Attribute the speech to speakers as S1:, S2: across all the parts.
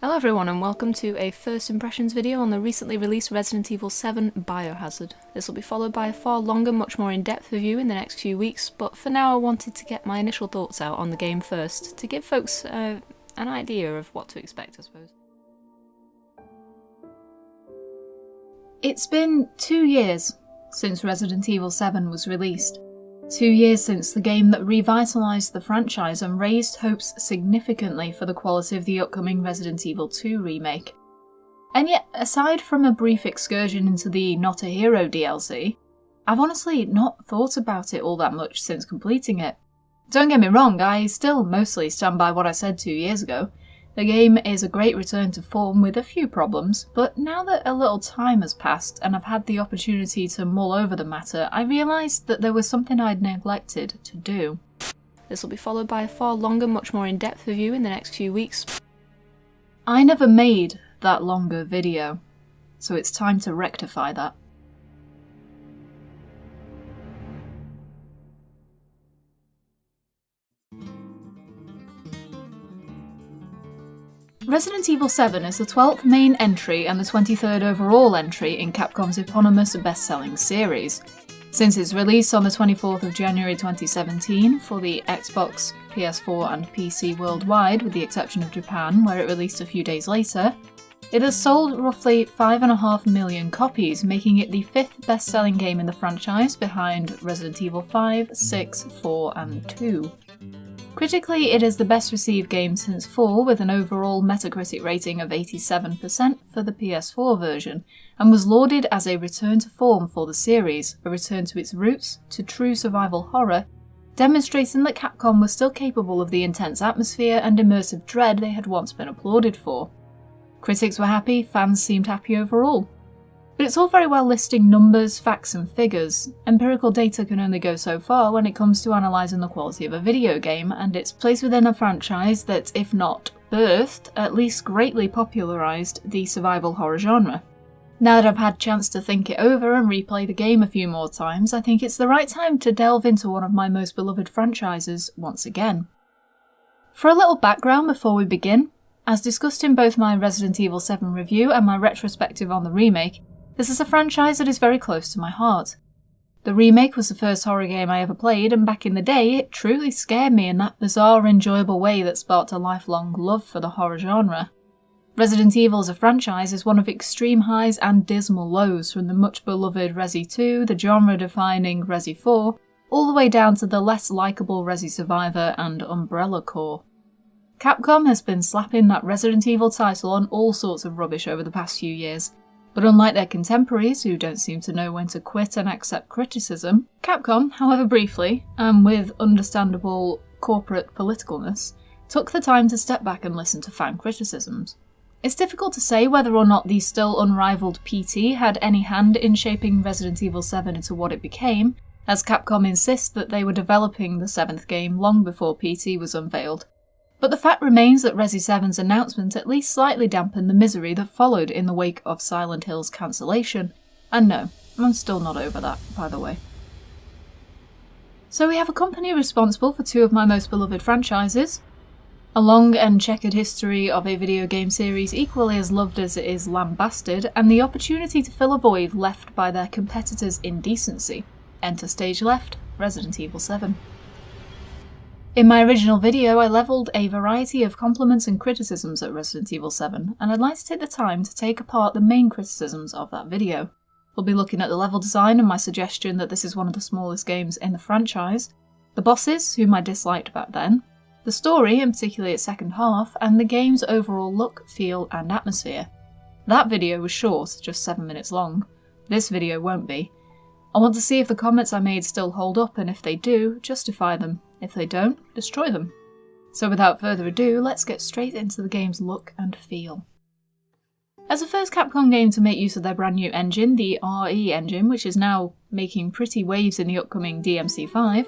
S1: Hello everyone and welcome to a first impressions video on the recently released Resident Evil 7 Biohazard. This will be followed by a far longer, much more in-depth review in the next few weeks, but for now I wanted to get my initial thoughts out on the game first, to give folks an idea of what to expect, I suppose. It's been 2 years since Resident Evil 7 was released. 2 years since the game that revitalised the franchise and raised hopes significantly for the quality of the upcoming Resident Evil 2 remake. And yet, aside from a brief excursion into the Not a Hero DLC, I've honestly not thought about it all that much since completing it. Don't get me wrong, I still mostly stand by what I said 2 years ago. The game is a great return to form with a few problems, but now that a little time has passed and I've had the opportunity to mull over the matter, I realised that there was something I'd neglected to do. This will be followed by a far longer, much more in-depth review in the next few weeks. I never made that longer video, so it's time to rectify that. Resident Evil 7 is the 12th main entry and the 23rd overall entry in Capcom's eponymous best-selling series. Since its release on the 24th of January 2017 for the Xbox, PS4 and PC worldwide, with the exception of Japan where it released a few days later, it has sold roughly 5.5 million copies, making it the 5th best-selling game in the franchise behind Resident Evil 5, 6, 4 and 2. Critically, it is the best received game since 4, with an overall Metacritic rating of 87% for the PS4 version, and was lauded as a return to form for the series, a return to its roots, to true survival horror, demonstrating that Capcom was still capable of the intense atmosphere and immersive dread they had once been applauded for. Critics were happy, fans seemed happy overall. But it's all very well listing numbers, facts and figures. Empirical data can only go so far when it comes to analysing the quality of a video game and its place within a franchise that, if not birthed, at least greatly popularised the survival horror genre. Now that I've had a chance to think it over and replay the game a few more times, I think it's the right time to delve into one of my most beloved franchises once again. For a little background before we begin, as discussed in both my Resident Evil 7 review and my retrospective on the remake, this is a franchise that is very close to my heart. The remake was the first horror game I ever played, and back in the day it truly scared me in that bizarre, enjoyable way that sparked a lifelong love for the horror genre. Resident Evil as a franchise is one of extreme highs and dismal lows, from the much beloved Resi 2, the genre-defining Resi 4, all the way down to the less likeable Resi Survivor and Umbrella Corps. Capcom has been slapping that Resident Evil title on all sorts of rubbish over the past few years. But unlike their contemporaries, who don't seem to know when to quit and accept criticism, Capcom, however briefly, and with understandable corporate politicalness, took the time to step back and listen to fan criticisms. It's difficult to say whether or not the still unrivaled PT had any hand in shaping Resident Evil 7 into what it became, as Capcom insists that they were developing the 7th game long before PT was unveiled. But the fact remains that Resi 7's announcement at least slightly dampened the misery that followed in the wake of Silent Hill's cancellation. And no, I'm still not over that, by the way. So we have a company responsible for two of my most beloved franchises, a long and checkered history of a video game series equally as loved as it is lambasted, and the opportunity to fill a void left by their competitors' indecency. Enter stage left, Resident Evil 7. In my original video, I levelled a variety of compliments and criticisms at Resident Evil 7, and I'd like to take the time to take apart the main criticisms of that video. We'll be looking at the level design and my suggestion that this is one of the smallest games in the franchise, the bosses, whom I disliked back then, the story, and particularly its second half, and the game's overall look, feel and atmosphere. That video was short, just 7 minutes long. This video won't be. I want to see if the comments I made still hold up, and if they do, justify them. If they don't, destroy them. So without further ado, let's get straight into the game's look and feel. As the first Capcom game to make use of their brand new engine, the RE engine, which is now making pretty waves in the upcoming DMC5,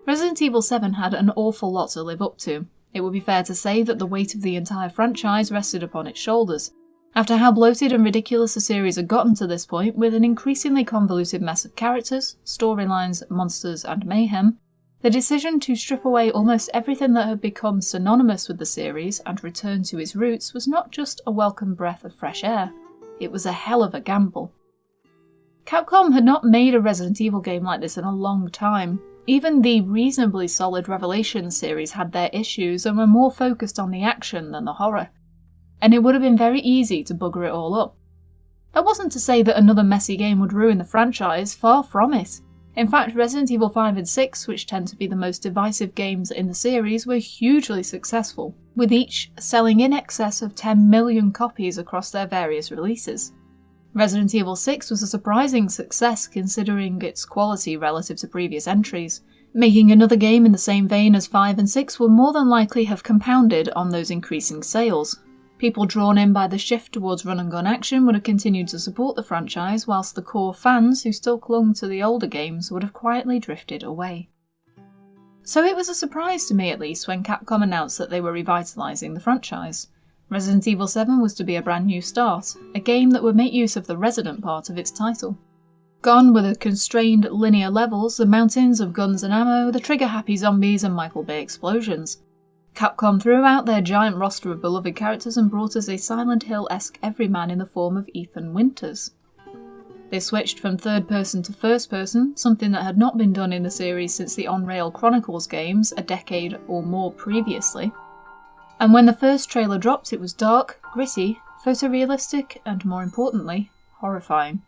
S1: Resident Evil 7 had an awful lot to live up to. It would be fair to say that the weight of the entire franchise rested upon its shoulders. After how bloated and ridiculous the series had gotten to this point, with an increasingly convoluted mess of characters, storylines, monsters and mayhem, The decision to strip away almost everything that had become synonymous with the series and return to its roots was not just a welcome breath of fresh air, it was a hell of a gamble. Capcom had not made a Resident Evil game like this in a long time. Even the reasonably solid Revelations series had their issues and were more focused on the action than the horror. And it would have been very easy to bugger it all up. That wasn't to say that another messy game would ruin the franchise, far from it. In fact, Resident Evil 5 and 6, which tend to be the most divisive games in the series, were hugely successful, with each selling in excess of 10 million copies across their various releases. Resident Evil 6 was a surprising success considering its quality relative to previous entries. Making another game in the same vein as 5 and 6 would more than likely have compounded on those increasing sales. People drawn in by the shift towards run-and-gun action would have continued to support the franchise, whilst the core fans who still clung to the older games would have quietly drifted away. So it was a surprise to me at least when Capcom announced that they were revitalising the franchise. Resident Evil 7 was to be a brand new start, a game that would make use of the Resident part of its title. Gone were the constrained linear levels, the mountains of guns and ammo, the trigger-happy zombies and Michael Bay explosions. Capcom threw out their giant roster of beloved characters and brought us a Silent Hill-esque everyman in the form of Ethan Winters. They switched from third person to first person, something that had not been done in the series since the On-Rail Chronicles games a decade or more previously. And when the first trailer dropped, it was dark, gritty, photorealistic, and more importantly, horrifying.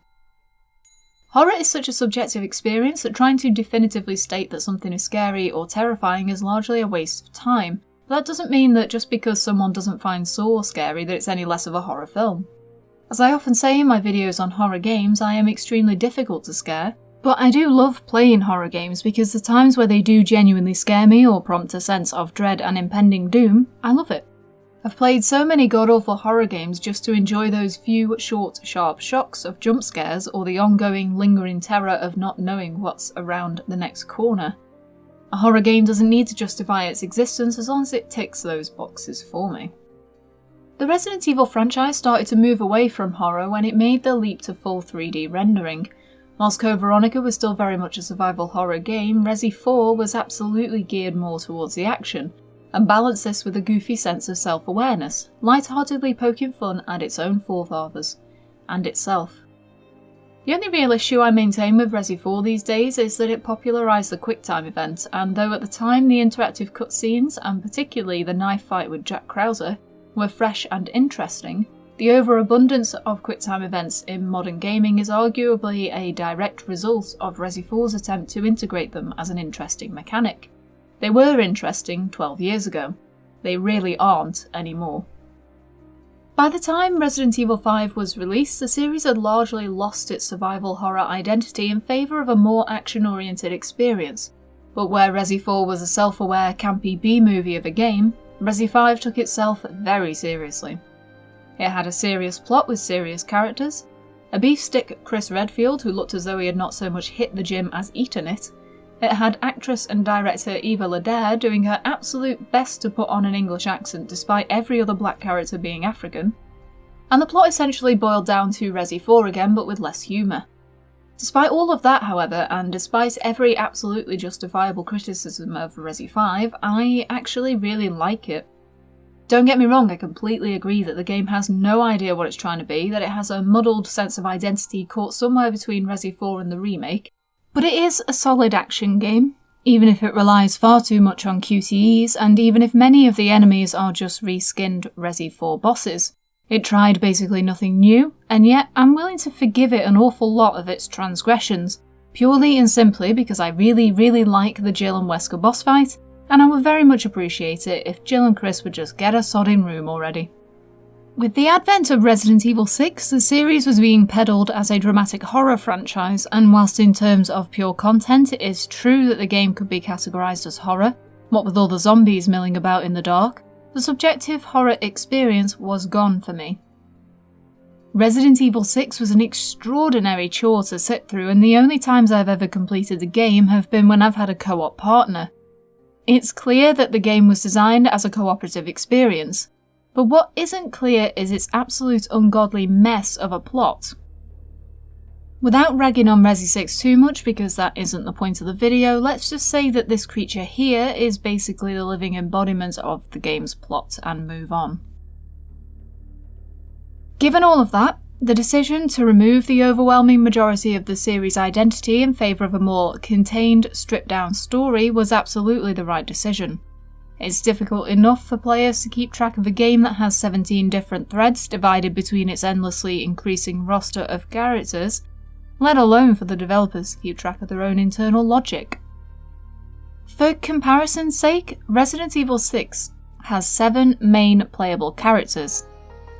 S1: Horror is such a subjective experience that trying to definitively state that something is scary or terrifying is largely a waste of time. But that doesn't mean that just because someone doesn't find Saw scary that it's any less of a horror film. As I often say in my videos on horror games, I am extremely difficult to scare, but I do love playing horror games because the times where they do genuinely scare me or prompt a sense of dread and impending doom, I love it. I've played so many god-awful horror games just to enjoy those few short, sharp shocks of jump scares or the ongoing, lingering terror of not knowing what's around the next corner. A horror game doesn't need to justify its existence as long as it ticks those boxes for me. The Resident Evil franchise started to move away from horror when it made the leap to full 3D rendering. Whilst Code Veronica was still very much a survival horror game, Resi 4 was absolutely geared more towards the action, and balanced this with a goofy sense of self-awareness, light-heartedly poking fun at its own forefathers, and itself. The only real issue I maintain with Resi 4 these days is that it popularised the Quicktime Event, and though at the time the interactive cutscenes, and particularly the knife fight with Jack Krauser, were fresh and interesting, the overabundance of Quicktime Events in modern gaming is arguably a direct result of Resi 4's attempt to integrate them as an interesting mechanic. They were interesting 12 years ago. They really aren't anymore. By the time Resident Evil 5 was released, the series had largely lost its survival horror identity in favour of a more action-oriented experience. But where Resi 4 was a self-aware, campy B-movie of a game, Resi 5 took itself very seriously. It had a serious plot with serious characters, a beefstick Chris Redfield who looked as though he had not so much hit the gym as eaten it. It had actress and director Eva Ladere doing her absolute best to put on an English accent despite every other black character being African. And the plot essentially boiled down to Resi 4 again, but with less humour. Despite all of that, however, and despite every absolutely justifiable criticism of Resi 5, I actually really like it. Don't get me wrong, I completely agree that the game has no idea what it's trying to be, that it has a muddled sense of identity caught somewhere between Resi 4 and the remake, but it is a solid action game, even if it relies far too much on QTEs, and even if many of the enemies are just reskinned Resi 4 bosses. It tried basically nothing new, and yet I'm willing to forgive it an awful lot of its transgressions, purely and simply because I really like the Jill and Wesker boss fight, and I would very much appreciate it if Jill and Chris would just get a sodding room already. With the advent of Resident Evil 6, the series was being peddled as a dramatic horror franchise, and whilst in terms of pure content it is true that the game could be categorised as horror, what with all the zombies milling about in the dark, the subjective horror experience was gone for me. Resident Evil 6 was an extraordinary chore to sit through, and the only times I've ever completed the game have been when I've had a co-op partner. It's clear that the game was designed as a cooperative experience, but what isn't clear is its absolute ungodly mess of a plot. Without ragging on Resi 6 too much, because that isn't the point of the video, let's just say that this creature here is basically the living embodiment of the game's plot and move on. Given all of that, the decision to remove the overwhelming majority of the series' identity in favour of a more contained, stripped-down story was absolutely the right decision. It's difficult enough for players to keep track of a game that has 17 different threads divided between its endlessly increasing roster of characters, let alone for the developers to keep track of their own internal logic. For comparison's sake, Resident Evil 6 has 7 main playable characters: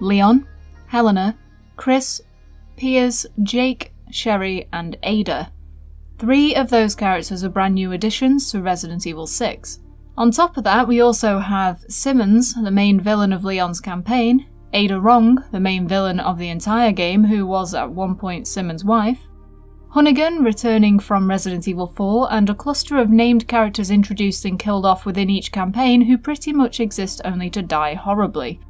S1: Leon, Helena, Chris, Piers, Jake, Sherry, and Ada. 3 of those characters are brand new additions to Resident Evil 6. On top of that, we also have Simmons, the main villain of Leon's campaign, Ada Wrong, the main villain of the entire game, who was at one point Simmons' wife, Hunnigan returning from Resident Evil 4, and a cluster of named characters introduced and killed off within each campaign who pretty much exist only to die horribly.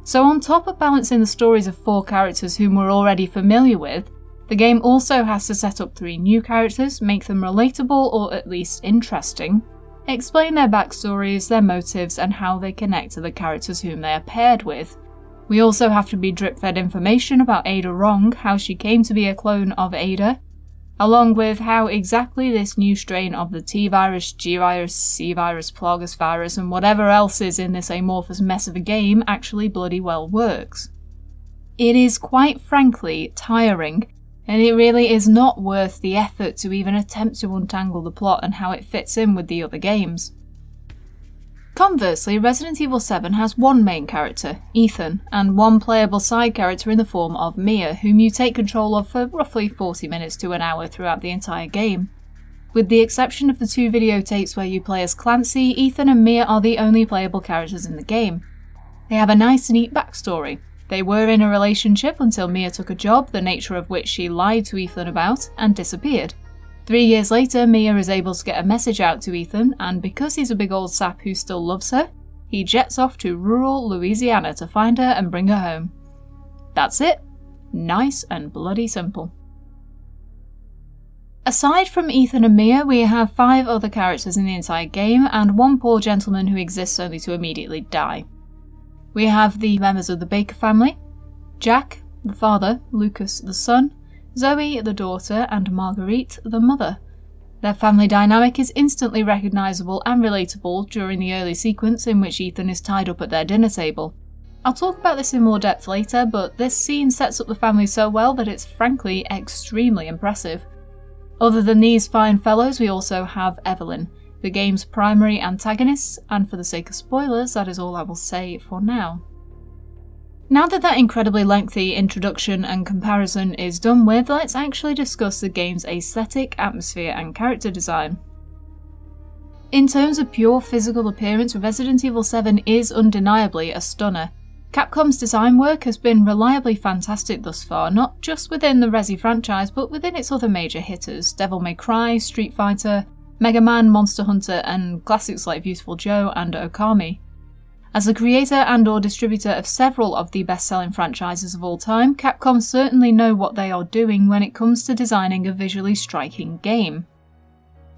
S1: So on top of balancing the stories of 4 characters whom we're already familiar with, the game also has to set up 3 new characters, make them relatable or at least interesting, explain their backstories, their motives, and how they connect to the characters whom they are paired with. We also have to be drip-fed information about Ada Wrong, how she came to be a clone of Ada, along with how exactly this new strain of the T-Virus, G-Virus, C-Virus, Plagas virus, and whatever else is in this amorphous mess of a game actually bloody well works. It is quite frankly tiring, and it really is not worth the effort to even attempt to untangle the plot and how it fits in with the other games. Conversely, Resident Evil 7 has 1 main character, Ethan, and 1 playable side character in the form of Mia, whom you take control of for roughly 40 minutes to an hour throughout the entire game. With the exception of the 2 videotapes where you play as Clancy, Ethan and Mia are the only playable characters in the game. They have a nice neat backstory. They were in a relationship until Mia took a job, the nature of which she lied to Ethan about, and disappeared. 3 years later, Mia is able to get a message out to Ethan, and because he's a big old sap who still loves her, he jets off to rural Louisiana to find her and bring her home. That's it. Nice and bloody simple. Aside from Ethan and Mia, we have 5 other characters in the entire game, and 1 poor gentleman who exists only to immediately die. We have the members of the Baker family: Jack, the father, Lucas, the son, Zoe, the daughter, and Marguerite, the mother. Their family dynamic is instantly recognisable and relatable during the early sequence in which Ethan is tied up at their dinner table. I'll talk about this in more depth later, but this scene sets up the family so well that it's frankly extremely impressive. Other than these fine fellows, we also have Evelyn, the game's primary antagonist, and for the sake of spoilers, that is all I will say for now. Now that incredibly lengthy introduction and comparison is done with, let's actually discuss the game's aesthetic, atmosphere, and character design. In terms of pure physical appearance, Resident Evil 7 is undeniably a stunner. Capcom's design work has been reliably fantastic thus far, not just within the Resi franchise, but within its other major hitters: Devil May Cry, Street Fighter, Mega Man, Monster Hunter, and classics like Beautiful Joe and Okami. As the creator and/or distributor of several of the best-selling franchises of all time, Capcom certainly know what they are doing when it comes to designing a visually striking game.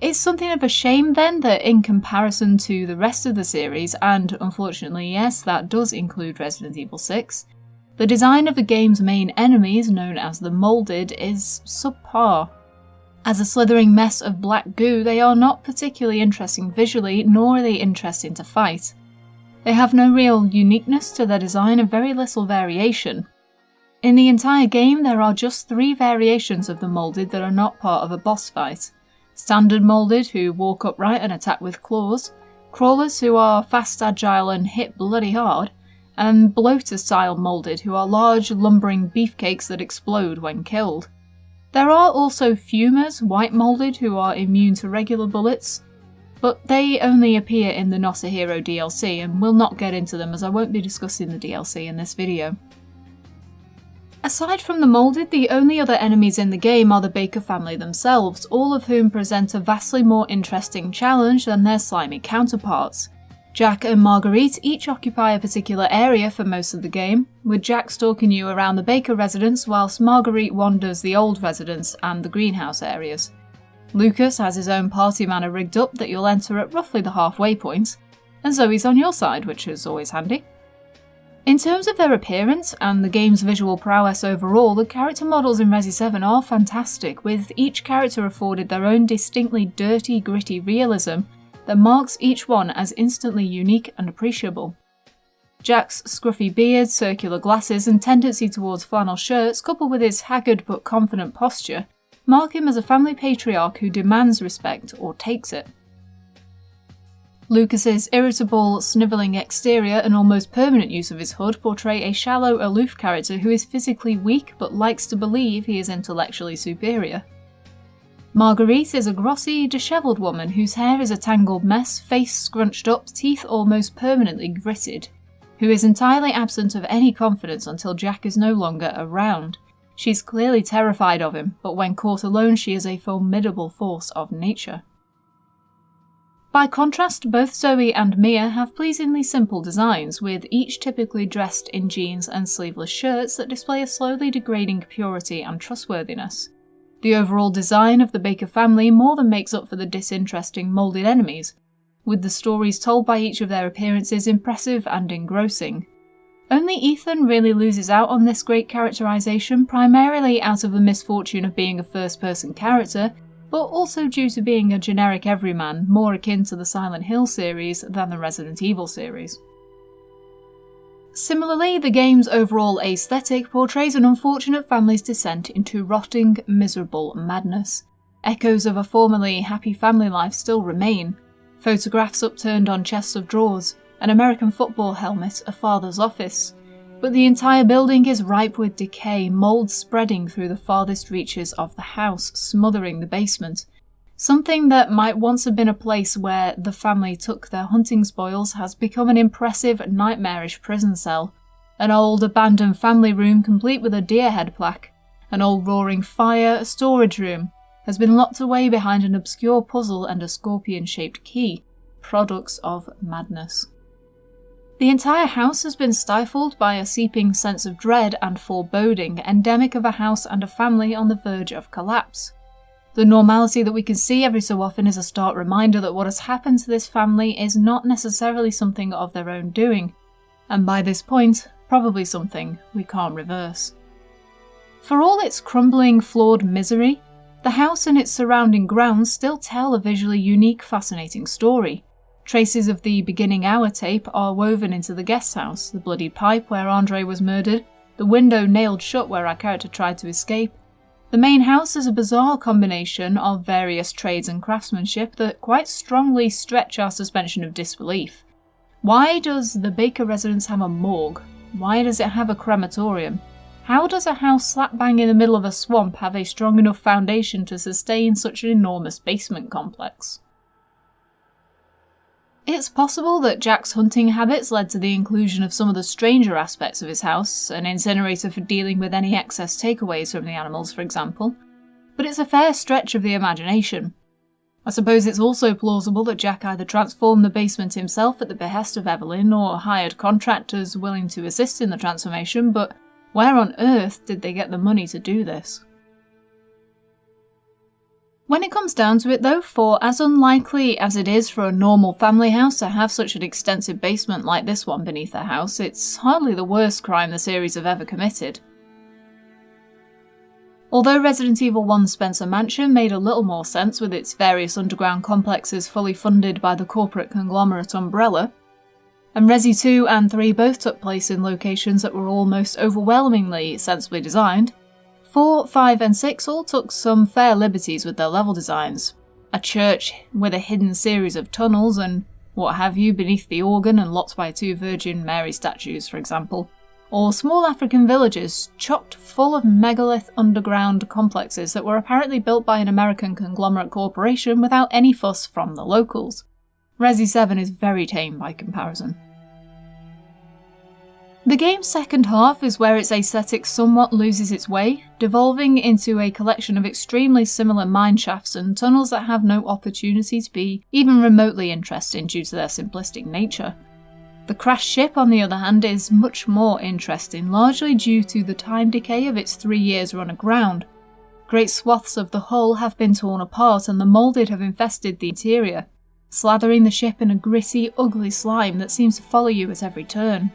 S1: It's something of a shame then that in comparison to the rest of the series, and unfortunately yes, that does include Resident Evil 6, the design of the game's main enemies, known as the Molded, is subpar. As a slithering mess of black goo, they are not particularly interesting visually, nor are they interesting to fight. They have no real uniqueness to their design and very little variation. In the entire game, there are just 3 variations of the Molded that are not part of a boss fight. Standard Molded, who walk upright and attack with claws, Crawlers, who are fast, agile and hit bloody hard, and Bloater-style Molded, who are large, lumbering beefcakes that explode when killed. There are also Fumers, White Molded, who are immune to regular bullets, but they only appear in the Not a Hero DLC, and we'll not get into them as I won't be discussing the DLC in this video. Aside from the Molded, the only other enemies in the game are the Baker family themselves, all of whom present a vastly more interesting challenge than their slimy counterparts. Jack and Marguerite each occupy a particular area for most of the game, with Jack stalking you around the Baker residence whilst Marguerite wanders the old residence and the greenhouse areas. Lucas has his own party manor rigged up that you'll enter at roughly the halfway point, and Zoe's on your side, which is always handy. In terms of their appearance and the game's visual prowess overall, the character models in Resi 7 are fantastic, with each character afforded their own distinctly dirty, gritty realism that marks each one as instantly unique and appreciable. Jack's scruffy beard, circular glasses, and tendency towards flannel shirts, coupled with his haggard but confident posture, mark him as a family patriarch who demands respect or takes it. Lucas's irritable, snivelling exterior and almost permanent use of his hood portray a shallow, aloof character who is physically weak but likes to believe he is intellectually superior. Marguerite is a glossy, dishevelled woman whose hair is a tangled mess, face scrunched up, teeth almost permanently gritted, who is entirely absent of any confidence until Jack is no longer around. She's clearly terrified of him, but when caught alone she is a formidable force of nature. By contrast, both Zoe and Mia have pleasingly simple designs, with each typically dressed in jeans and sleeveless shirts that display a slowly degrading purity and trustworthiness. The overall design of the Baker family more than makes up for the disinteresting, moulded enemies, with the stories told by each of their appearances impressive and engrossing. Only Ethan really loses out on this great characterisation, primarily out of the misfortune of being a first-person character, but also due to being a generic everyman more akin to the Silent Hill series than the Resident Evil series. Similarly, the game's overall aesthetic portrays an unfortunate family's descent into rotting, miserable madness. Echoes of a formerly happy family life still remain. Photographs upturned on chests of drawers, an American football helmet, a father's office. But the entire building is ripe with decay, mould spreading through the farthest reaches of the house, smothering the basement. Something that might once have been a place where the family took their hunting spoils has become an impressive, nightmarish prison cell. An old, abandoned family room complete with a deer head plaque, an old roaring fire, a storage room, has been locked away behind an obscure puzzle and a scorpion-shaped key, products of madness. The entire house has been stifled by a seeping sense of dread and foreboding, endemic of a house and a family on the verge of collapse. The normality that we can see every so often is a stark reminder that what has happened to this family is not necessarily something of their own doing, and by this point, probably something we can't reverse. For all its crumbling, flawed misery, the house and its surrounding grounds still tell a visually unique, fascinating story. Traces of the beginning hour tape are woven into the guest house, the bloodied pipe where Andre was murdered, the window nailed shut where our character tried to escape. The main house is a bizarre combination of various trades and craftsmanship that quite strongly stretch our suspension of disbelief. Why does the Baker residence have a morgue? Why does it have a crematorium? How does a house slap bang in the middle of a swamp have a strong enough foundation to sustain such an enormous basement complex? It's possible that Jack's hunting habits led to the inclusion of some of the stranger aspects of his house, an incinerator for dealing with any excess takeaways from the animals, for example, but it's a fair stretch of the imagination. I suppose it's also plausible that Jack either transformed the basement himself at the behest of Evelyn or hired contractors willing to assist in the transformation, but where on earth did they get the money to do this? When it comes down to it though, for as unlikely as it is for a normal family house to have such an extensive basement like this one beneath their house, it's hardly the worst crime the series have ever committed. Although Resident Evil 1's Spencer Mansion made a little more sense with its various underground complexes fully funded by the corporate conglomerate Umbrella, and Resi 2 and 3 both took place in locations that were almost overwhelmingly sensibly designed, 4, 5 and 6 all took some fair liberties with their level designs. A church with a hidden series of tunnels and what have you beneath the organ and locked by 2 Virgin Mary statues, for example. Or small African villages chocked full of megalith underground complexes that were apparently built by an American conglomerate corporation without any fuss from the locals. Resi 7 is very tame by comparison. The game's second half is where its aesthetic somewhat loses its way, devolving into a collection of extremely similar mineshafts and tunnels that have no opportunity to be even remotely interesting due to their simplistic nature. The crashed ship, on the other hand, is much more interesting, largely due to the time decay of its 3 years run aground. Great swaths of the hull have been torn apart and the moulded have infested the interior, slathering the ship in a gritty, ugly slime that seems to follow you at every turn.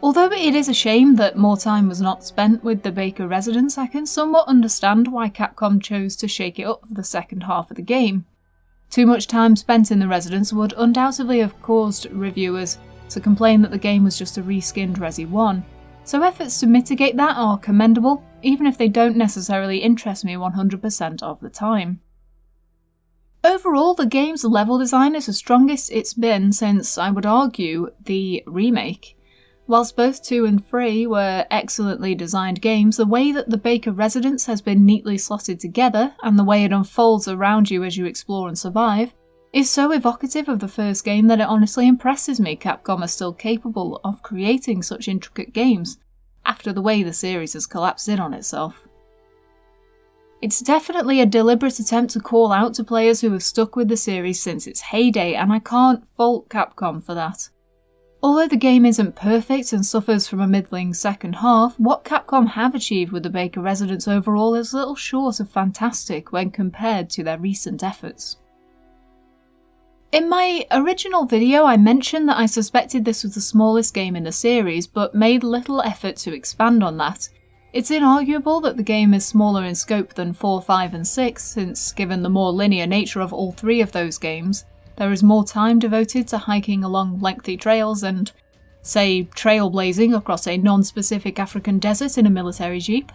S1: Although it is a shame that more time was not spent with the Baker residence, I can somewhat understand why Capcom chose to shake it up for the second half of the game. Too much time spent in the residence would undoubtedly have caused reviewers to complain that the game was just a reskinned Resi 1, so efforts to mitigate that are commendable, even if they don't necessarily interest me 100% of the time. Overall, the game's level design is the strongest it's been since, I would argue, the remake. Whilst both 2 and 3 were excellently designed games, the way that the Baker residence has been neatly slotted together, and the way it unfolds around you as you explore and survive, is so evocative of the first game that it honestly impresses me Capcom are still capable of creating such intricate games, after the way the series has collapsed in on itself. It's definitely a deliberate attempt to call out to players who have stuck with the series since its heyday, and I can't fault Capcom for that. Although the game isn't perfect and suffers from a middling second half, what Capcom have achieved with the Baker residence overall is little short of fantastic when compared to their recent efforts. In my original video, I mentioned that I suspected this was the smallest game in the series, but made little effort to expand on that. It's inarguable that the game is smaller in scope than 4, 5 and 6, since given the more linear nature of all 3 of those games, there is more time devoted to hiking along lengthy trails and, say, trailblazing across a non-specific African desert in a military jeep.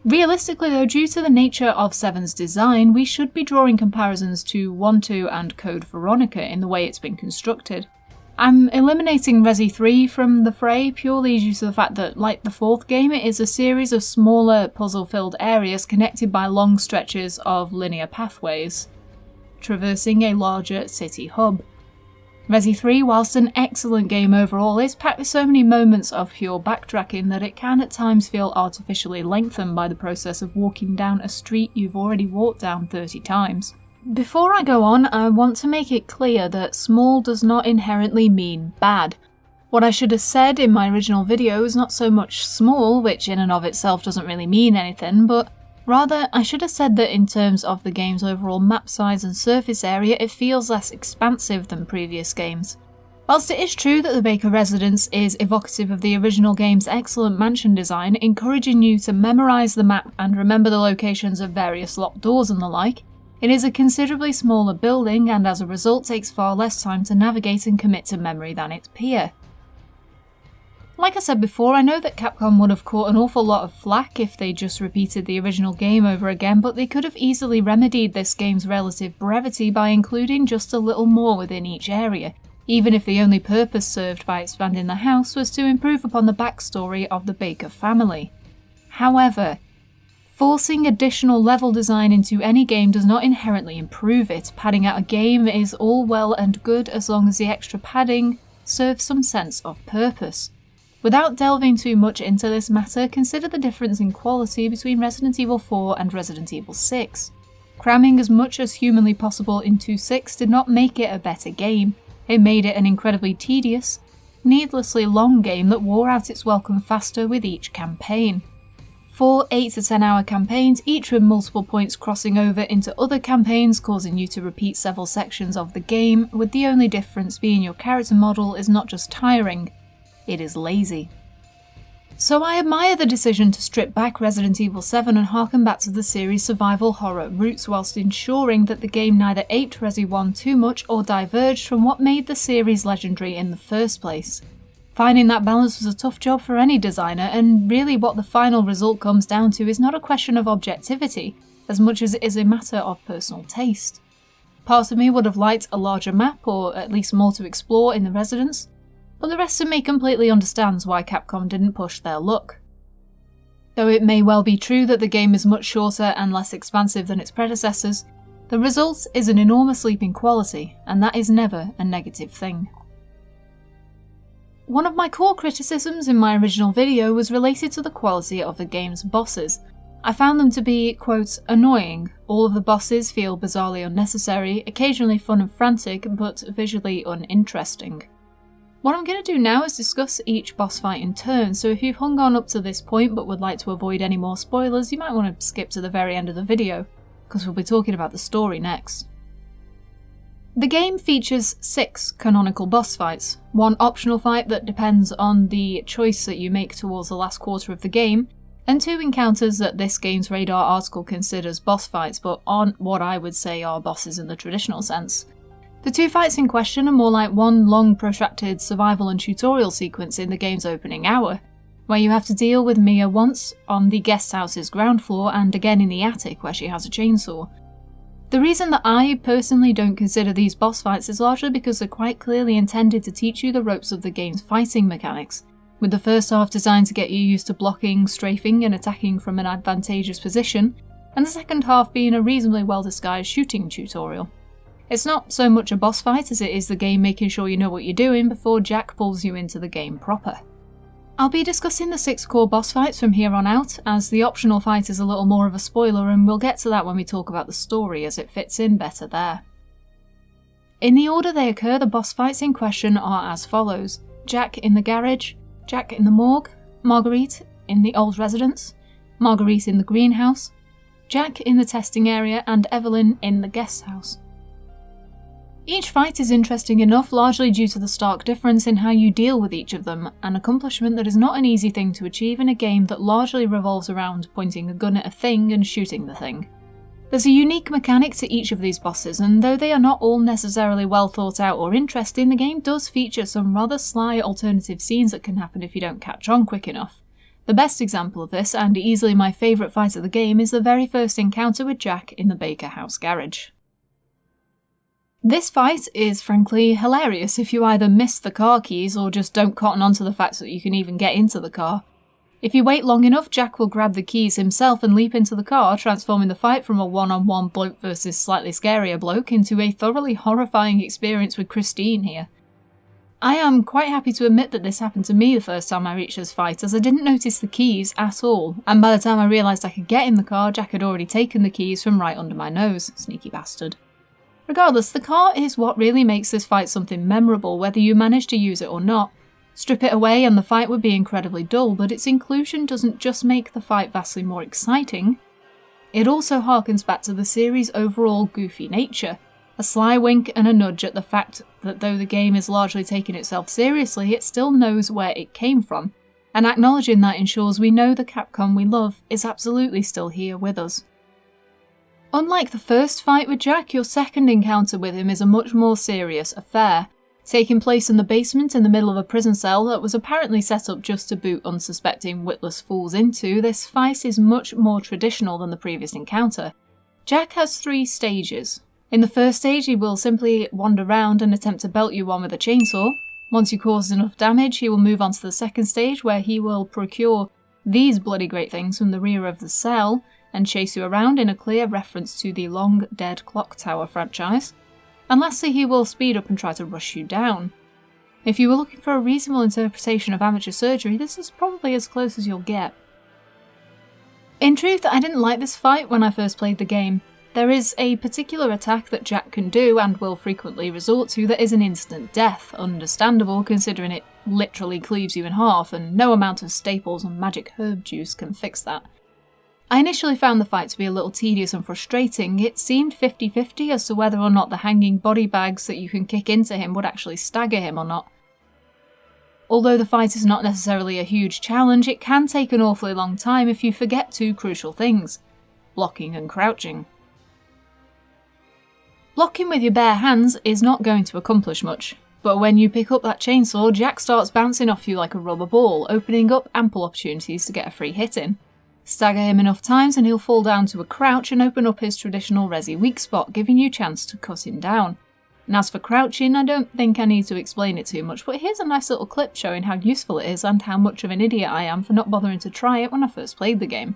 S1: Realistically though, due to the nature of 7's design, we should be drawing comparisons to 1-2 and Code Veronica in the way it's been constructed. I'm eliminating Resi 3 from the fray purely due to the fact that, like the 4th game, it is a series of smaller, puzzle-filled areas connected by long stretches of linear pathways, traversing a larger city hub. Resi 3, whilst an excellent game overall, is packed with so many moments of pure backtracking that it can at times feel artificially lengthened by the process of walking down a street you've already walked down 30 times. Before I go on, I want to make it clear that small does not inherently mean bad. What I should have said in my original video is not so much small, which in and of itself doesn't really mean anything, but rather, I should have said that in terms of the game's overall map size and surface area, it feels less expansive than previous games. Whilst it is true that the Baker residence is evocative of the original game's excellent mansion design, encouraging you to memorise the map and remember the locations of various locked doors and the like, it is a considerably smaller building and as a result takes far less time to navigate and commit to memory than its peer. Like I said before, I know that Capcom would have caught an awful lot of flack if they just repeated the original game over again, but they could have easily remedied this game's relative brevity by including just a little more within each area, even if the only purpose served by expanding the house was to improve upon the backstory of the Baker family. However, forcing additional level design into any game does not inherently improve it. Padding out a game is all well and good as long as the extra padding serves some sense of purpose. Without delving too much into this matter, consider the difference in quality between Resident Evil 4 and Resident Evil 6. Cramming as much as humanly possible into 6 did not make it a better game. It made it an incredibly tedious, needlessly long game that wore out its welcome faster with each campaign. 4 8 to 10 hour campaigns, each with multiple points crossing over into other campaigns, causing you to repeat several sections of the game, with the only difference being your character model is not just tiring, it is lazy. So I admire the decision to strip back Resident Evil 7 and harken back to the series' survival horror roots whilst ensuring that the game neither aped Resi 1 too much or diverged from what made the series legendary in the first place. Finding that balance was a tough job for any designer, and really what the final result comes down to is not a question of objectivity, as much as it is a matter of personal taste. Part of me would have liked a larger map, or at least more to explore in the residence, but the rest of me completely understands why Capcom didn't push their luck. Though it may well be true that the game is much shorter and less expansive than its predecessors, the result is an enormous leap in quality, and that is never a negative thing. One of my core criticisms in my original video was related to the quality of the game's bosses. I found them to be, quote, annoying. All of the bosses feel bizarrely unnecessary, occasionally fun and frantic, but visually uninteresting. What I'm going to do now is discuss each boss fight in turn, so if you've hung on up to this point but would like to avoid any more spoilers, you might want to skip to the very end of the video, because we'll be talking about the story next. The game features 6 canonical boss fights, 1 optional fight that depends on the choice that you make towards the last quarter of the game, and 2 encounters that this Games Radar article considers boss fights but aren't what I would say are bosses in the traditional sense. The 2 fights in question are more like one long protracted survival and tutorial sequence in the game's opening hour, where you have to deal with Mia once on the guest house's ground floor and again in the attic where she has a chainsaw. The reason that I personally don't consider these boss fights is largely because they're quite clearly intended to teach you the ropes of the game's fighting mechanics, with the first half designed to get you used to blocking, strafing and attacking from an advantageous position, and the second half being a reasonably well-disguised shooting tutorial. It's not so much a boss fight as it is the game making sure you know what you're doing before Jack pulls you into the game proper. I'll be discussing the 6 core boss fights from here on out, as the optional fight is a little more of a spoiler and we'll get to that when we talk about the story as it fits in better there. In the order they occur, the boss fights in question are as follows: Jack in the garage, Jack in the morgue, Marguerite in the old residence, Marguerite in the greenhouse, Jack in the testing area, and Evelyn in the guest house. Each fight is interesting enough largely due to the stark difference in how you deal with each of them, an accomplishment that is not an easy thing to achieve in a game that largely revolves around pointing a gun at a thing and shooting the thing. There's a unique mechanic to each of these bosses, and though they are not all necessarily well thought out or interesting, the game does feature some rather sly alternative scenes that can happen if you don't catch on quick enough. The best example of this, and easily my favourite fight of the game, is the very first encounter with Jack in the Baker House garage. This fight is frankly hilarious if you either miss the car keys or just don't cotton on to the fact that you can even get into the car. If you wait long enough, Jack will grab the keys himself and leap into the car, transforming the fight from a one-on-one bloke versus slightly scarier bloke into a thoroughly horrifying experience with Christine here. I am quite happy to admit that this happened to me the first time I reached this fight, as I didn't notice the keys at all, and by the time I realised I could get in the car, Jack had already taken the keys from right under my nose, sneaky bastard. Regardless, the car is what really makes this fight something memorable, whether you manage to use it or not. Strip it away and the fight would be incredibly dull, but its inclusion doesn't just make the fight vastly more exciting, it also harkens back to the series' overall goofy nature, a sly wink and a nudge at the fact that though the game is largely taking itself seriously, it still knows where it came from, and acknowledging that ensures we know the Capcom we love is absolutely still here with us. Unlike the first fight with Jack, your second encounter with him is a much more serious affair. Taking place in the basement in the middle of a prison cell that was apparently set up just to boot unsuspecting witless fools into, this fight is much more traditional than the previous encounter. Jack has 3 stages. In the first stage he will simply wander around and attempt to belt you one with a chainsaw. Once you cause enough damage, he will move on to the second stage where he will procure these bloody great things from the rear of the cell and chase you around in a clear reference to the long dead Clock Tower franchise. And lastly, he will speed up and try to rush you down. If you were looking for a reasonable interpretation of amateur surgery, this is probably as close as you'll get. In truth, I didn't like this fight when I first played the game. There is a particular attack that Jack can do and will frequently resort to that is an instant death, understandable considering it literally cleaves you in half and no amount of staples and magic herb juice can fix that. I initially found the fight to be a little tedious and frustrating. It seemed 50-50 as to whether or not the hanging body bags that you can kick into him would actually stagger him or not. Although the fight is not necessarily a huge challenge, it can take an awfully long time if you forget 2 crucial things: blocking and crouching. Blocking with your bare hands is not going to accomplish much, but when you pick up that chainsaw, Jack starts bouncing off you like a rubber ball, opening up ample opportunities to get a free hit in. Stagger him enough times and he'll fall down to a crouch and open up his traditional resi weak spot, giving you a chance to cut him down. And as for crouching, I don't think I need to explain it too much, but here's a nice little clip showing how useful it is and how much of an idiot I am for not bothering to try it when I first played the game.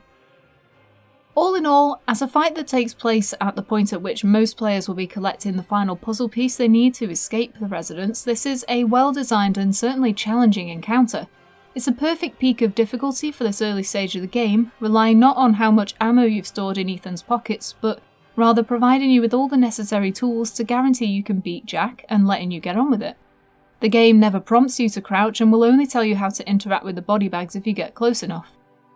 S1: All in all, as a fight that takes place at the point at which most players will be collecting the final puzzle piece they need to escape the residence, this is a well-designed and certainly challenging encounter. It's a perfect peak of difficulty for this early stage of the game, relying not on how much ammo you've stored in Ethan's pockets, but rather providing you with all the necessary tools to guarantee you can beat Jack and letting you get on with it. The game never prompts you to crouch and will only tell you how to interact with the body bags if you get close enough.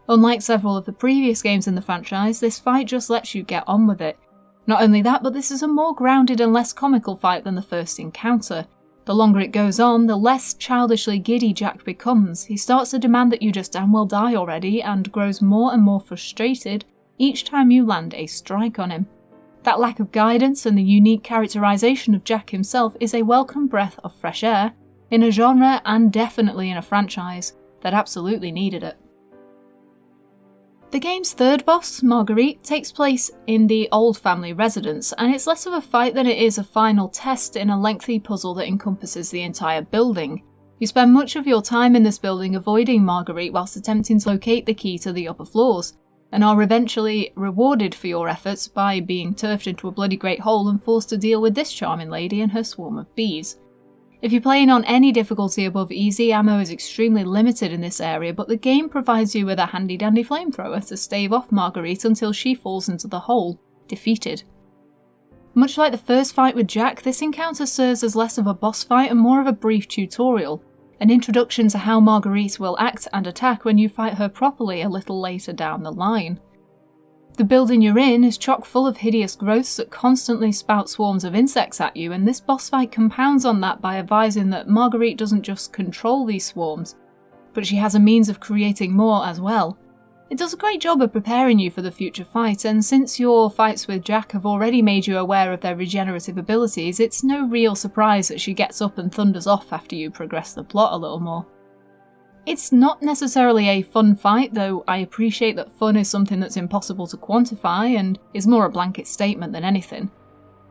S1: Unlike several of the previous games in the franchise, this fight just lets you get on with it. Not only that, but this is a more grounded and less comical fight than the first encounter. The longer it goes on, the less childishly giddy Jack becomes. He starts to demand that you just damn well die already, and grows more and more frustrated each time you land a strike on him. That lack of guidance and the unique characterization of Jack himself is a welcome breath of fresh air in a genre and definitely in a franchise that absolutely needed it. The game's third boss, Marguerite, takes place in the old family residence, and it's less of a fight than it is a final test in a lengthy puzzle that encompasses the entire building. You spend much of your time in this building avoiding Marguerite whilst attempting to locate the key to the upper floors, and are eventually rewarded for your efforts by being turfed into a bloody great hole and forced to deal with this charming lady and her swarm of bees. If you're playing on any difficulty above easy, ammo is extremely limited in this area, but the game provides you with a handy-dandy flamethrower to stave off Marguerite until she falls into the hole, defeated. Much like the first fight with Jack, this encounter serves as less of a boss fight and more of a brief tutorial, an introduction to how Marguerite will act and attack when you fight her properly a little later down the line. The building you're in is chock full of hideous growths that constantly spout swarms of insects at you, and this boss fight compounds on that by advising that Marguerite doesn't just control these swarms, but she has a means of creating more as well. It does a great job of preparing you for the future fight, and since your fights with Jack have already made you aware of their regenerative abilities, it's no real surprise that she gets up and thunders off after you progress the plot a little more. It's not necessarily a fun fight, though I appreciate that fun is something that's impossible to quantify and is more a blanket statement than anything.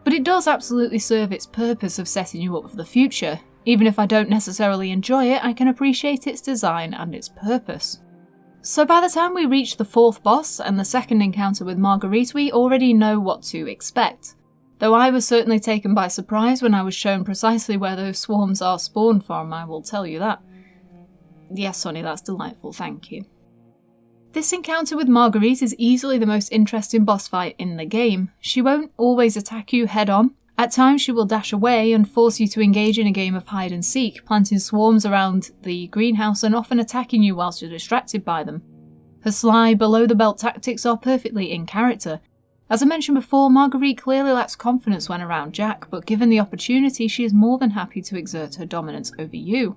S1: But it does absolutely serve its purpose of setting you up for the future. Even if I don't necessarily enjoy it, I can appreciate its design and its purpose. So by the time we reach the fourth boss and the second encounter with Marguerite, we already know what to expect. Though I was certainly taken by surprise when I was shown precisely where those swarms are spawned from, I will tell you that. Yes, Sonny, that's delightful, thank you. This encounter with Marguerite is easily the most interesting boss fight in the game. She won't always attack you head on. At times she will dash away and force you to engage in a game of hide and seek, planting swarms around the greenhouse and often attacking you whilst you're distracted by them. Her sly, below-the-belt tactics are perfectly in character. As I mentioned before, Marguerite clearly lacks confidence when around Jack, but given the opportunity she is more than happy to exert her dominance over you.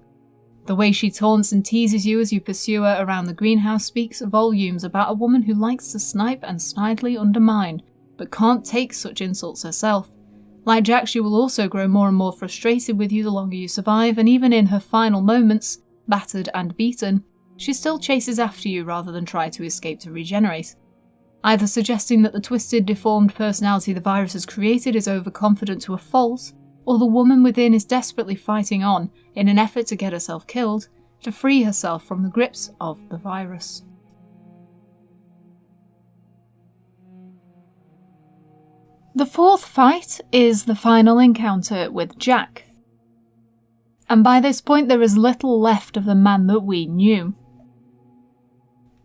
S1: The way she taunts and teases you as you pursue her around the greenhouse speaks volumes about a woman who likes to snipe and snidely undermine, but can't take such insults herself. Like Jack, she will also grow more and more frustrated with you the longer you survive, and even in her final moments, battered and beaten, she still chases after you rather than try to escape to regenerate. Either suggesting that the twisted, deformed personality the virus has created is overconfident to a fault, or the woman within is desperately fighting on in an effort to get herself killed, to free herself from the grips of the virus. The fourth fight is the final encounter with Jack. And by this point there is little left of the man that we knew.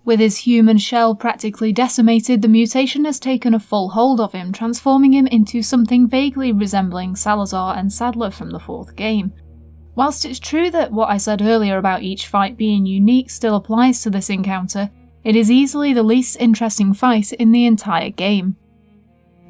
S1: With his human shell practically decimated, the mutation has taken a full hold of him, transforming him into something vaguely resembling Salazar and Sadler from the fourth game. Whilst it's true that what I said earlier about each fight being unique still applies to this encounter, it is easily the least interesting fight in the entire game.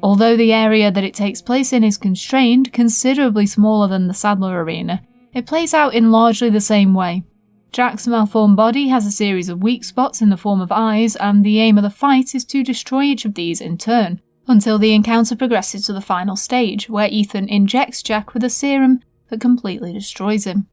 S1: Although the area that it takes place in is constrained, considerably smaller than the Sadler arena, it plays out in largely the same way. Jack's malformed body has a series of weak spots in the form of eyes, and the aim of the fight is to destroy each of these in turn, until the encounter progresses to the final stage, where Ethan injects Jack with a serum that completely destroys him.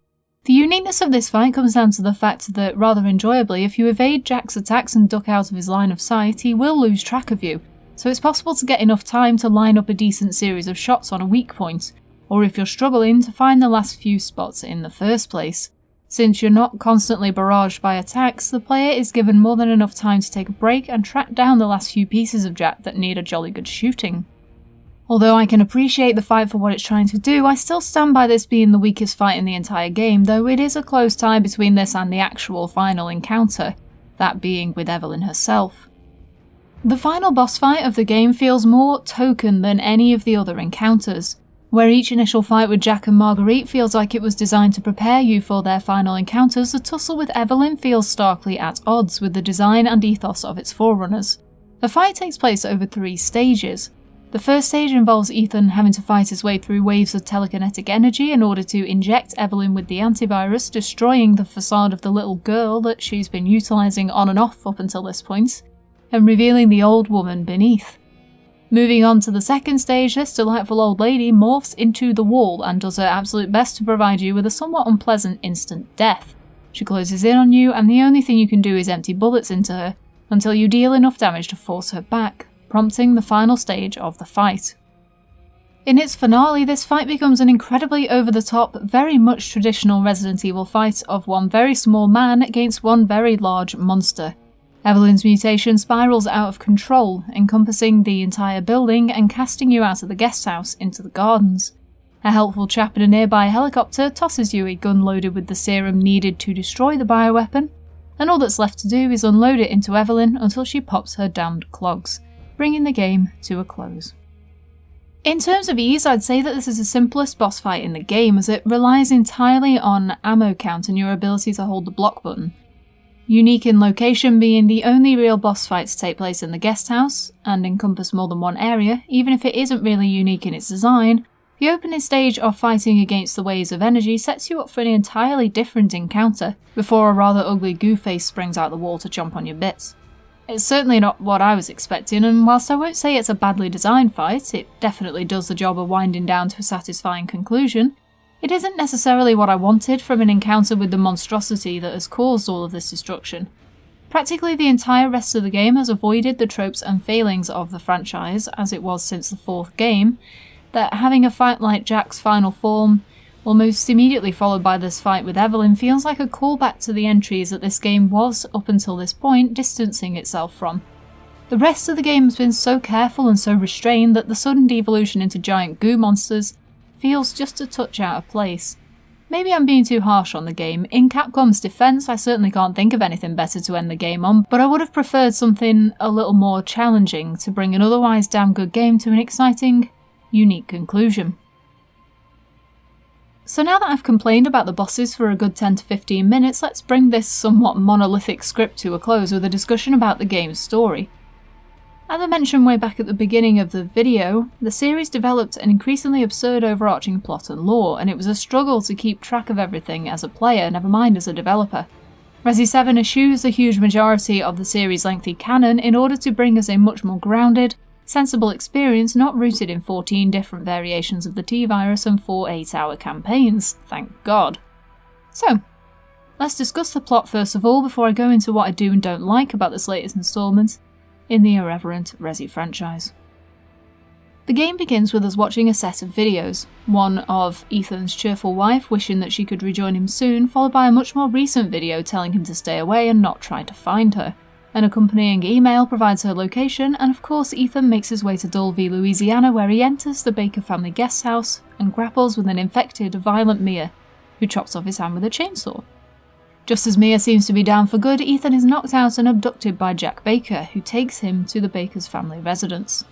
S1: The uniqueness of this fight comes down to the fact that, rather enjoyably, if you evade Jack's attacks and duck out of his line of sight, he will lose track of you, so it's possible to get enough time to line up a decent series of shots on a weak point, or if you're struggling, to find the last few spots in the first place. Since you're not constantly barraged by attacks, the player is given more than enough time to take a break and track down the last few pieces of Jack that need a jolly good shooting. Although I can appreciate the fight for what it's trying to do, I still stand by this being the weakest fight in the entire game, though it is a close tie between this and the actual final encounter, that being with Evelyn herself. The final boss fight of the game feels more token than any of the other encounters. Where each initial fight with Jack and Marguerite feels like it was designed to prepare you for their final encounters, the tussle with Evelyn feels starkly at odds with the design and ethos of its forerunners. The fight takes place over 3 stages. The first stage involves Ethan having to fight his way through waves of telekinetic energy in order to inject Evelyn with the antivirus, destroying the facade of the little girl that she's been utilising on and off up until this point, and revealing the old woman beneath. Moving on to the second stage, this delightful old lady morphs into the wall and does her absolute best to provide you with a somewhat unpleasant instant death. She closes in on you, and the only thing you can do is empty bullets into her until you deal enough damage to force her back, prompting the final stage of the fight. In its finale, this fight becomes an incredibly over-the-top, very much traditional Resident Evil fight of one very small man against one very large monster. Evelyn's mutation spirals out of control, encompassing the entire building and casting you out of the guest house into the gardens. A helpful chap in a nearby helicopter tosses you a gun loaded with the serum needed to destroy the bioweapon, and all that's left to do is unload it into Evelyn until she pops her damned clogs, bringing the game to a close. In terms of ease, I'd say that this is the simplest boss fight in the game, as it relies entirely on ammo count and your ability to hold the block button. Unique in location being the only real boss fight to take place in the guest house, and encompass more than one area, even if it isn't really unique in its design, the opening stage of fighting against the waves of energy sets you up for an entirely different encounter, before a rather ugly goo face springs out the wall to chomp on your bits. It's certainly not what I was expecting, and whilst I won't say it's a badly designed fight, it definitely does the job of winding down to a satisfying conclusion, it isn't necessarily what I wanted from an encounter with the monstrosity that has caused all of this destruction. Practically the entire rest of the game has avoided the tropes and failings of the franchise, as it was since the 4th game, that having a fight like Jack's final form, almost immediately followed by this fight with Evelyn, feels like a callback to the entries that this game was, up until this point, distancing itself from. The rest of the game has been so careful and so restrained that the sudden devolution into giant goo monsters feels just a touch out of place. Maybe I'm being too harsh on the game. In Capcom's defense, I certainly can't think of anything better to end the game on, but I would have preferred something a little more challenging to bring an otherwise damn good game to an exciting, unique conclusion. So now that I've complained about the bosses for a good 10 to 15 minutes, let's bring this somewhat monolithic script to a close with a discussion about the game's story. As I mentioned way back at the beginning of the video, the series developed an increasingly absurd overarching plot and lore, and it was a struggle to keep track of everything as a player, never mind as a developer. Resi 7 eschews the huge majority of the series' lengthy canon in order to bring us a much more grounded, sensible experience not rooted in 14 different variations of the T-virus and 4 8-hour campaigns, thank God. So, let's discuss the plot first of all before I go into what I do and don't like about this latest instalment in the irreverent Resi franchise. The game begins with us watching a set of videos, one of Ethan's cheerful wife wishing that she could rejoin him soon, followed by a much more recent video telling him to stay away and not try to find her. An accompanying email provides her location, and of course Ethan makes his way to Dulvey, Louisiana, where he enters the Baker family guest house and grapples with an infected, violent Mia, who chops off his hand with a chainsaw. Just as Mia seems to be down for good, Ethan is knocked out and abducted by Jack Baker, who takes him to the Baker's family residence.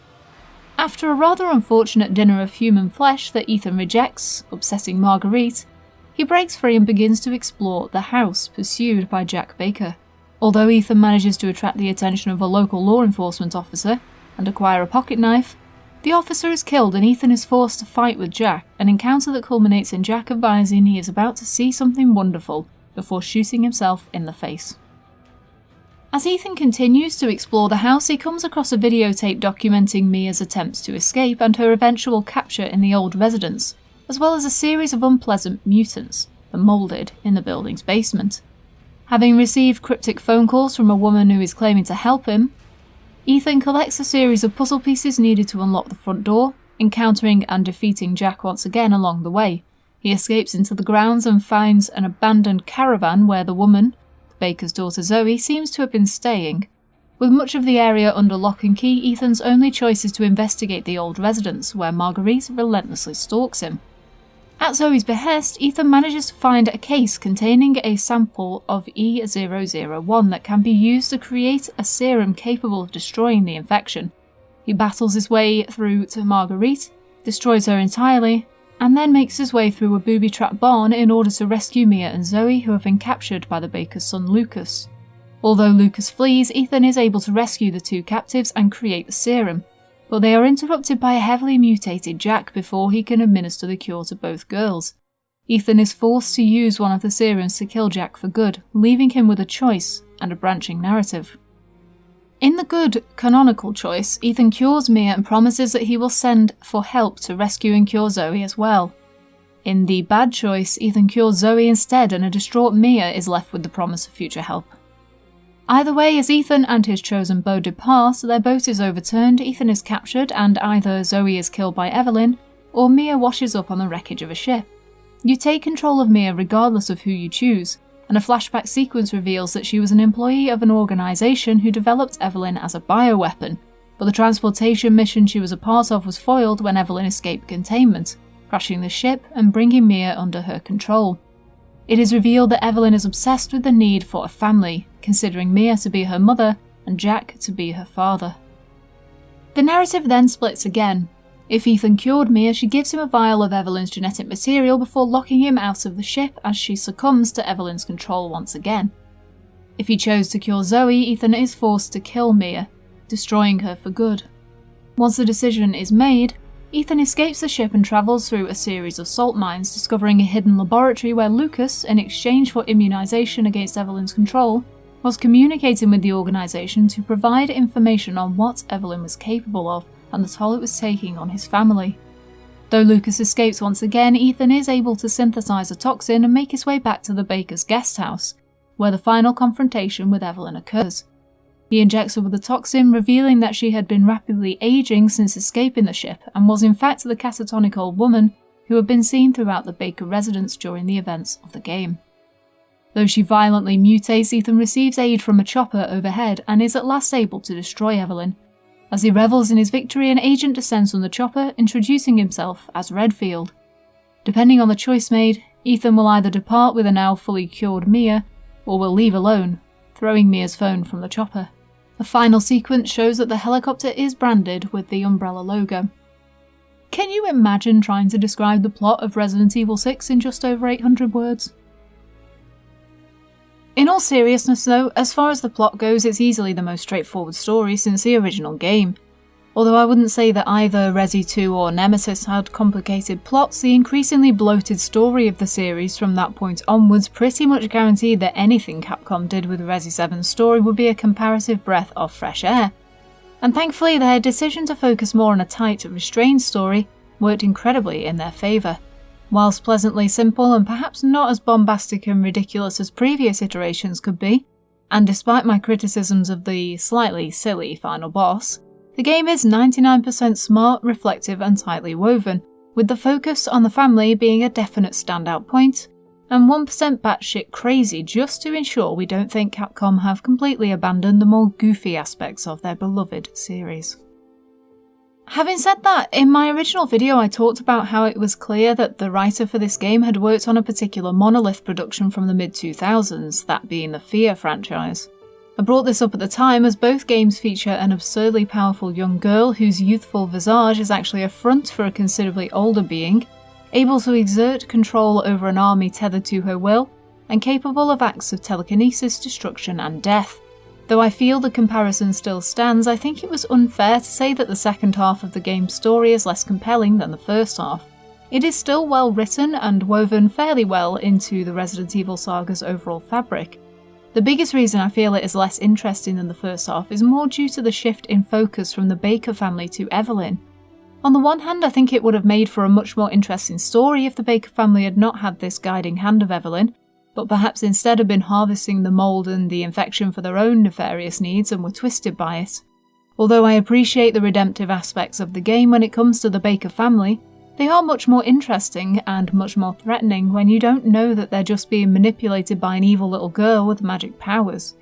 S1: After a rather unfortunate dinner of human flesh that Ethan rejects, upsetting Marguerite, he breaks free and begins to explore the house, pursued by Jack Baker. Although Ethan manages to attract the attention of a local law enforcement officer and acquire a pocket knife, the officer is killed and Ethan is forced to fight with Jack, an encounter that culminates in Jack advising he is about to see something wonderful before shooting himself in the face. As Ethan continues to explore the house, he comes across a videotape documenting Mia's attempts to escape and her eventual capture in the old residence, as well as a series of unpleasant mutants, the Moulded, in the building's basement. Having received cryptic phone calls from a woman who is claiming to help him, Ethan collects a series of puzzle pieces needed to unlock the front door, encountering and defeating Jack once again along the way, He escapes into the grounds and finds an abandoned caravan where the woman, the baker's daughter Zoe, seems to have been staying. With much of the area under lock and key, Ethan's only choice is to investigate the old residence, where Marguerite relentlessly stalks him. At Zoe's behest, Ethan manages to find a case containing a sample of E001 that can be used to create a serum capable of destroying the infection. He battles his way through to Marguerite, destroys her entirely, and then makes his way through a booby-trapped barn in order to rescue Mia and Zoe, who have been captured by the baker's son Lucas. Although Lucas flees, Ethan is able to rescue the two captives and create the serum, but they are interrupted by a heavily mutated Jack before he can administer the cure to both girls. Ethan is forced to use one of the serums to kill Jack for good, leaving him with a choice and a branching narrative. In the good canonical choice, Ethan cures Mia and promises that he will send for help to rescue and cure Zoe as well. In the bad choice, Ethan cures Zoe instead, and a distraught Mia is left with the promise of future help. Either way, as Ethan and his chosen beau depart, their boat is overturned, Ethan is captured, and either Zoe is killed by Evelyn, or Mia washes up on the wreckage of a ship. You take control of Mia regardless of who you choose, and a flashback sequence reveals that she was an employee of an organisation who developed Evelyn as a bioweapon, but the transportation mission she was a part of was foiled when Evelyn escaped containment, crashing the ship and bringing Mia under her control. It is revealed that Evelyn is obsessed with the need for a family, considering Mia to be her mother and Jack to be her father. The narrative then splits again. If Ethan cured Mia, she gives him a vial of Evelyn's genetic material before locking him out of the ship as she succumbs to Evelyn's control once again. If he chose to cure Zoe, Ethan is forced to kill Mia, destroying her for good. Once the decision is made, Ethan escapes the ship and travels through a series of salt mines, discovering a hidden laboratory where Lucas, in exchange for immunization against Evelyn's control, was communicating with the organisation to provide information on what Evelyn was capable of and the toll it was taking on his family. Though Lucas escapes once again, Ethan is able to synthesize a toxin and make his way back to the baker's guest house, where the final confrontation with Evelyn occurs. He injects her with the toxin, revealing that she had been rapidly aging since escaping the ship and was in fact the catatonic old woman who had been seen throughout the Baker residence during the events of the game. Though she violently mutates, Ethan receives aid from a chopper overhead and is at last able to destroy Evelyn. As he revels in his victory, an agent descends from the chopper, introducing himself as Redfield. Depending on the choice made, Ethan will either depart with a now fully cured Mia, or will leave alone, throwing Mia's phone from the chopper. A final sequence shows that the helicopter is branded with the Umbrella logo. Can you imagine trying to describe the plot of Resident Evil 6 in just over 800 words? In all seriousness though, as far as the plot goes, it's easily the most straightforward story since the original game. Although I wouldn't say that either Resi 2 or Nemesis had complicated plots, the increasingly bloated story of the series from that point onwards pretty much guaranteed that anything Capcom did with Resi 7's story would be a comparative breath of fresh air. And thankfully their decision to focus more on a tight, restrained story worked incredibly in their favour. Whilst pleasantly simple and perhaps not as bombastic and ridiculous as previous iterations could be, and despite my criticisms of the slightly silly final boss, the game is 99% smart, reflective and tightly woven, with the focus on the family being a definite standout point, and 1% batshit crazy just to ensure we don't think Capcom have completely abandoned the more goofy aspects of their beloved series. Having said that, in my original video I talked about how it was clear that the writer for this game had worked on a particular monolith production from the mid-2000s, that being the Fear franchise. I brought this up at the time as both games feature an absurdly powerful young girl whose youthful visage is actually a front for a considerably older being, able to exert control over an army tethered to her will, and capable of acts of telekinesis, destruction and death. Though I feel the comparison still stands, I think it was unfair to say that the second half of the game's story is less compelling than the first half. It is still well written and woven fairly well into the Resident Evil saga's overall fabric. The biggest reason I feel it is less interesting than the first half is more due to the shift in focus from the Baker family to Evelyn. On the one hand, I think it would have made for a much more interesting story if the Baker family had not had this guiding hand of Evelyn, but perhaps instead had been harvesting the mould and the infection for their own nefarious needs and were twisted by it. Although I appreciate the redemptive aspects of the game when it comes to the Baker family, They are much more interesting and much more threatening when you don't know that they're just being manipulated by an evil little girl with magic powers.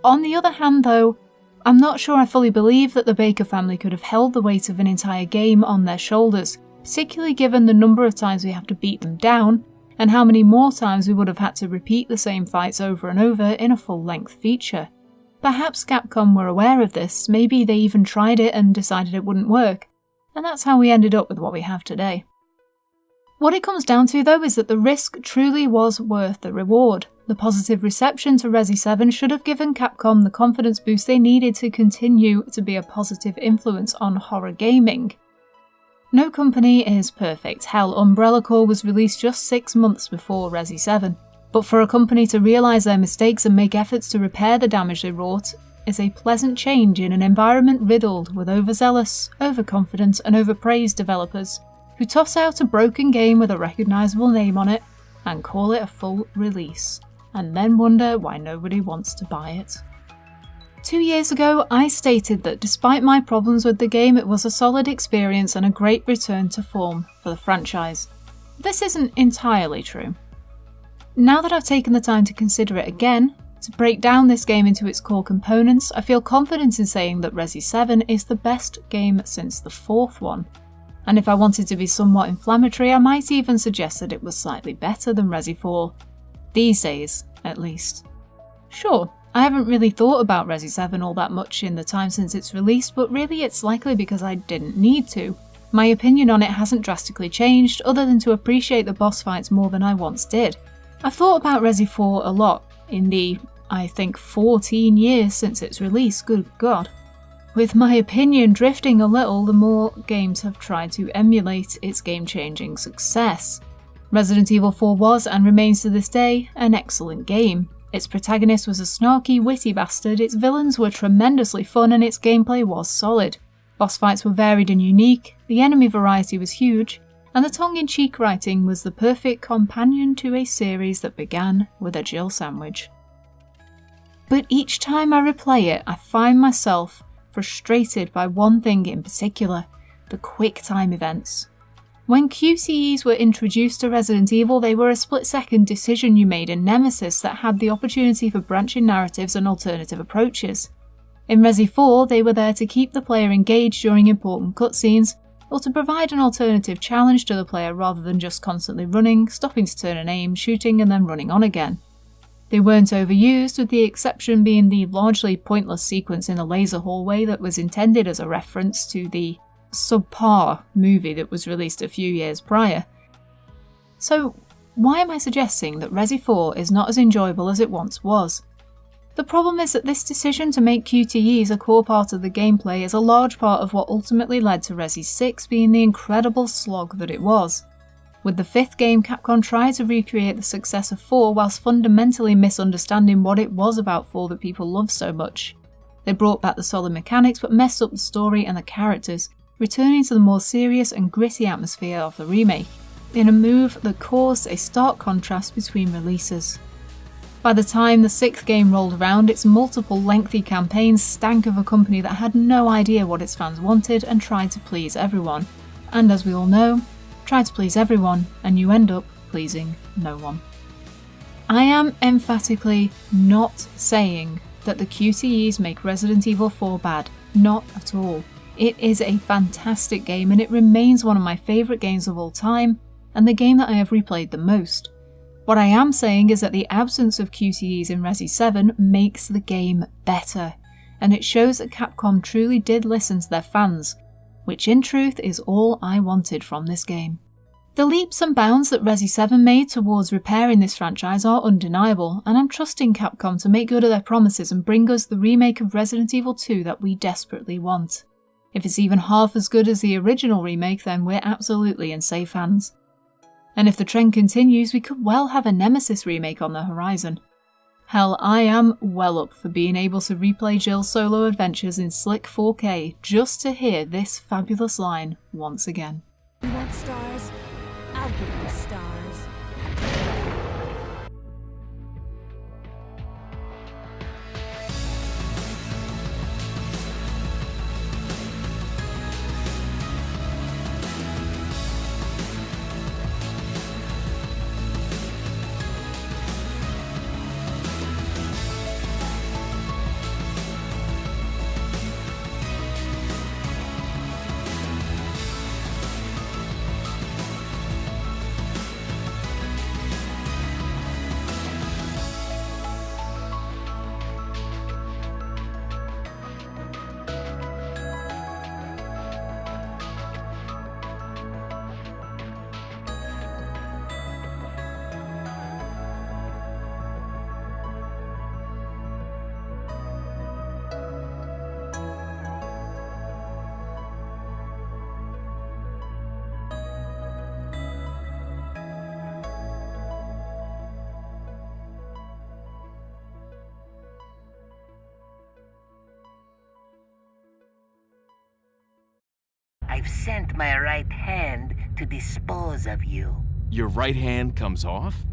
S1: On the other hand though, I'm not sure I fully believe that the Baker family could have held the weight of an entire game on their shoulders, particularly given the number of times we have to beat them down, and how many more times we would have had to repeat the same fights over and over in a full-length feature. Perhaps Capcom were aware of this, maybe they even tried it and decided it wouldn't work, and that's how we ended up with what we have today. What it comes down to though is that the risk truly was worth the reward. The positive reception to Resi 7 should have given Capcom the confidence boost they needed to continue to be a positive influence on horror gaming. No company is perfect. Hell, Umbrella Corps was released just 6 months before Resi 7, but for a company to realise their mistakes and make efforts to repair the damage they wrought is a pleasant change in an environment riddled with overzealous, overconfident and overpraised developers who toss out a broken game with a recognisable name on it and call it a full release, and then wonder why nobody wants to buy it. 2 years ago, I stated that despite my problems with the game, it was a solid experience and a great return to form for the franchise. This isn't entirely true. Now that I've taken the time to consider it again, to break down this game into its core components, I feel confident in saying that Resi 7 is the best game since the 4th one. And if I wanted to be somewhat inflammatory, I might even suggest that it was slightly better than Resi 4. These days, at least. Sure, I haven't really thought about Resi 7 all that much in the time since its release, but really it's likely because I didn't need to. My opinion on it hasn't drastically changed, other than to appreciate the boss fights more than I once did. I've thought about Resi 4 a lot, in the, I think, 14 years since its release, good god. With my opinion drifting a little the more games have tried to emulate its game-changing success. Resident Evil 4 was, and remains to this day, an excellent game. Its protagonist was a snarky, witty bastard, its villains were tremendously fun, and its gameplay was solid. Boss fights were varied and unique, the enemy variety was huge, and the tongue-in-cheek writing was the perfect companion to a series that began with a Jill sandwich. But each time I replay it, I find myself frustrated by one thing in particular, the Quicktime Events. When QTEs were introduced to Resident Evil, they were a split-second decision you made in Nemesis that had the opportunity for branching narratives and alternative approaches. In Resi 4, they were there to keep the player engaged during important cutscenes, or to provide an alternative challenge to the player rather than just constantly running, stopping to turn and aim, shooting and then running on again. They weren't overused, with the exception being the largely pointless sequence in a laser hallway that was intended as a reference to the subpar movie that was released a few years prior. So why am I suggesting that Resi 4 is not as enjoyable as it once was? The problem is that this decision to make QTEs a core part of the gameplay is a large part of what ultimately led to Resi 6 being the incredible slog that it was. With the 5th game, Capcom tried to recreate the success of 4 whilst fundamentally misunderstanding what it was about 4 that people loved so much. They brought back the solid mechanics but messed up the story and the characters, returning to the more serious and gritty atmosphere of the remake, in a move that caused a stark contrast between releases. By the time the 6th game rolled around, its multiple lengthy campaigns stank of a company that had no idea what its fans wanted and tried to please everyone. And as we all know, try to please everyone and you end up pleasing no one. I am emphatically not saying that the QTEs make Resident Evil 4 bad, not at all. It is a fantastic game and it remains one of my favourite games of all time and the game that I have replayed the most. What I am saying is that the absence of QTEs in Resi 7 makes the game better, and it shows that Capcom truly did listen to their fans, which in truth is all I wanted from this game. The leaps and bounds that Resi 7 made towards repairing this franchise are undeniable, and I'm trusting Capcom to make good of their promises and bring us the remake of Resident Evil 2 that we desperately want. If it's even half as good as the original remake, then we're absolutely in safe hands. And if the trend continues, we could well have a Nemesis remake on the horizon. Hell, I am well up for being able to replay Jill's solo adventures in slick 4K just to hear this fabulous line once again.
S2: You want stars? I'll give you stars.
S3: I've sent my right hand to dispose of you.
S4: Your right hand comes off?